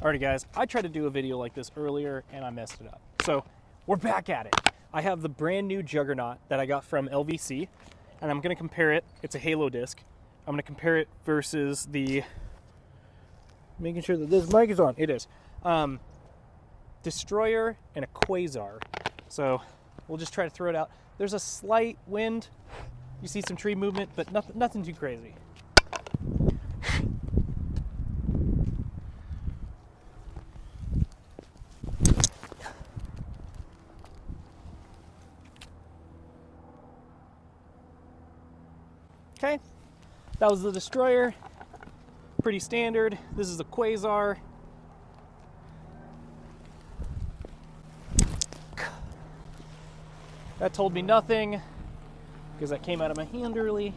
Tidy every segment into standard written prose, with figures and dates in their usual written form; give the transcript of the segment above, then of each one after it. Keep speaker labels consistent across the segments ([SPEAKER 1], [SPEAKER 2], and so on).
[SPEAKER 1] Alrighty guys, I tried to do a video like this earlier and I messed it up. So we're back at it. I have the brand new Juggernaut that I got from LVC and I'm gonna compare it. It's a Halo disc. I'm gonna compare it versus the, making sure that this mic is on, it is. Destroyer and a Quasar. So we'll just try to throw it out. There's a slight wind. You see some tree movement, but nothing too crazy. Okay, that was the Destroyer, pretty standard. This is a Quasar. That told me nothing, because that came out of my hand early.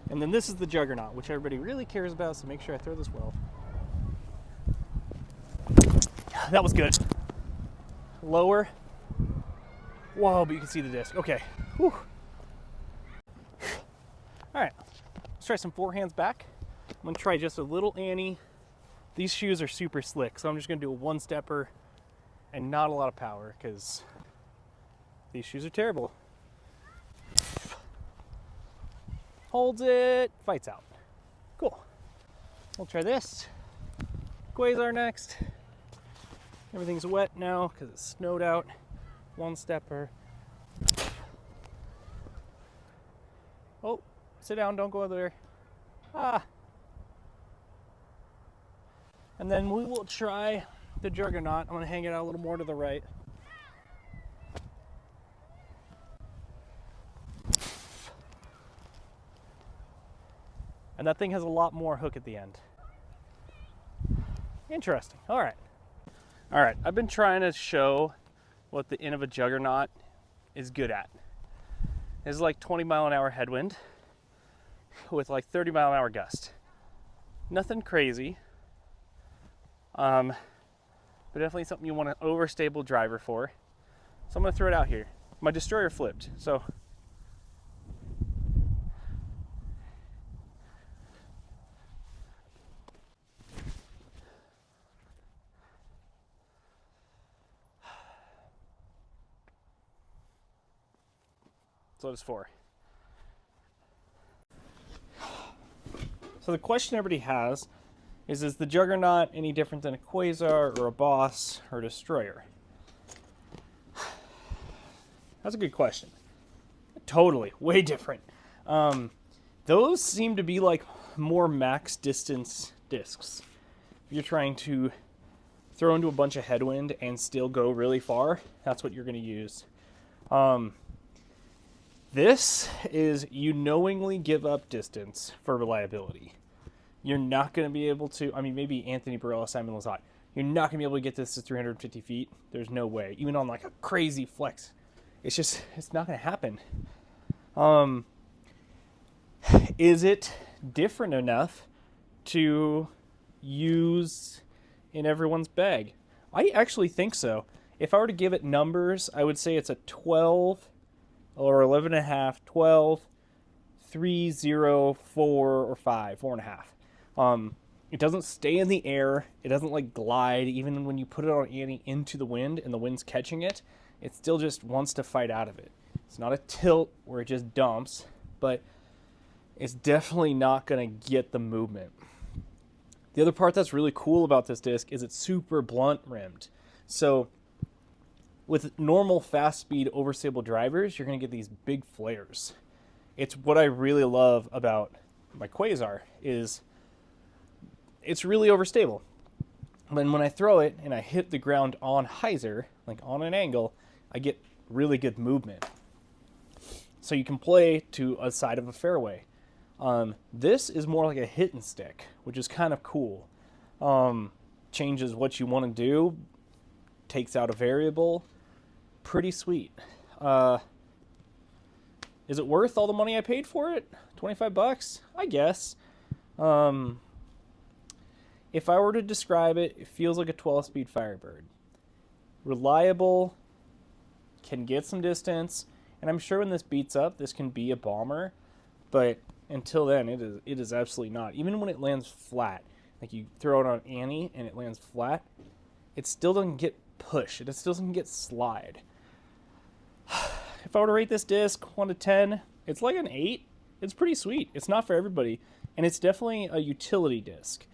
[SPEAKER 1] And then this is the Juggernaut, which everybody really cares about, so make sure I throw this well. That was good. Lower. Whoa, but you can see the disc. Okay. Whew. All right, let's try some forehands back. I'm gonna try just a little Annie. These shoes are super slick, so I'm just gonna do a one-stepper and not a lot of power because these shoes are terrible. Holds it, fights out. Cool. We'll try this. Quasar next. Everything's wet now because it snowed out. One-stepper. Oh. Sit down, don't go over there. Ah. And then we will try the Juggernaut. I'm gonna hang it out a little more to the right. And that thing has a lot more hook at the end. Interesting, all right. All right, I've been trying to show what the Innova Juggernaut is good at. It's like 20-mile-an-hour headwind with like 30-mile-an-hour gust. Nothing crazy, but definitely something you want an overstable driver for. So I'm gonna throw it out here. My Destroyer flipped, so that's what it's for. So the question everybody has is the Juggernaut any different than a Quasar or a Boss or a Destroyer? That's a good question. Totally, way different. Those seem to be like more max distance discs. If you're trying to throw into a bunch of headwind and still go really far, that's what you're going to use. This is you knowingly give up distance for reliability. You're not going to be able to, I mean, maybe Anthony Barella, Simon Lizotte. You're not going to be able to get this to 350 feet. There's no way. Even on like a crazy flex. It's not going to happen. Is it different enough to use in everyone's bag? I actually think so. If I were to give it numbers, I would say it's a 12 or 11.5, 12, 3, 0, 4, or 5, 4.5. It doesn't stay in the air. It doesn't like glide. Even when you put it on Annie into the wind and the wind's catching it, it still just wants to fight out of it. It's not a tilt where it just dumps, but it's definitely not going to get the movement. The other part that's really cool about this disc is it's super blunt rimmed. So with normal fast speed overstable drivers, you're going to get these big flares. It's what I really love about my Quasar is it's really overstable. Then when I throw it and I hit the ground on hyzer, like on an angle, I get really good movement. So you can play to a side of a fairway. This is more like a hit and stick, which is kind of cool. Changes what you want to do, takes out a variable. Pretty sweet. Is it worth all the money I paid for it? 25 bucks? I guess. If I were to describe it, it feels like a 12-speed Firebird. Reliable, can get some distance, and I'm sure when this beats up, this can be a bomber, but until then, it is absolutely not. Even when it lands flat, like you throw it on Annie and it lands flat, it still doesn't get push. It still doesn't get slide. If I were to rate this disc 1 to 10, it's like an 8. It's pretty sweet. It's not for everybody, and it's definitely a utility disc.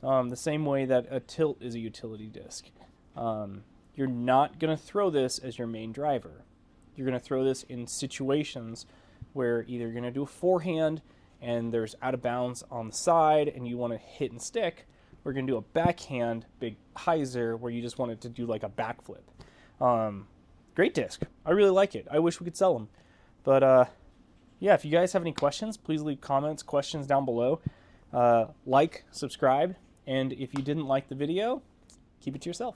[SPEAKER 1] The same way that a tilt is a utility disc. You're not going to throw this as your main driver. You're going to throw this in situations where either you're going to do a forehand and there's out of bounds on the side and you want to hit and stick, or you're going to do a backhand big hyzer where you just want it to do like a backflip. Great disc. I really like it. I wish we could sell them. But yeah, if you guys have any questions, please leave comments, questions down below. Like, subscribe, and if you didn't like the video, keep it to yourself.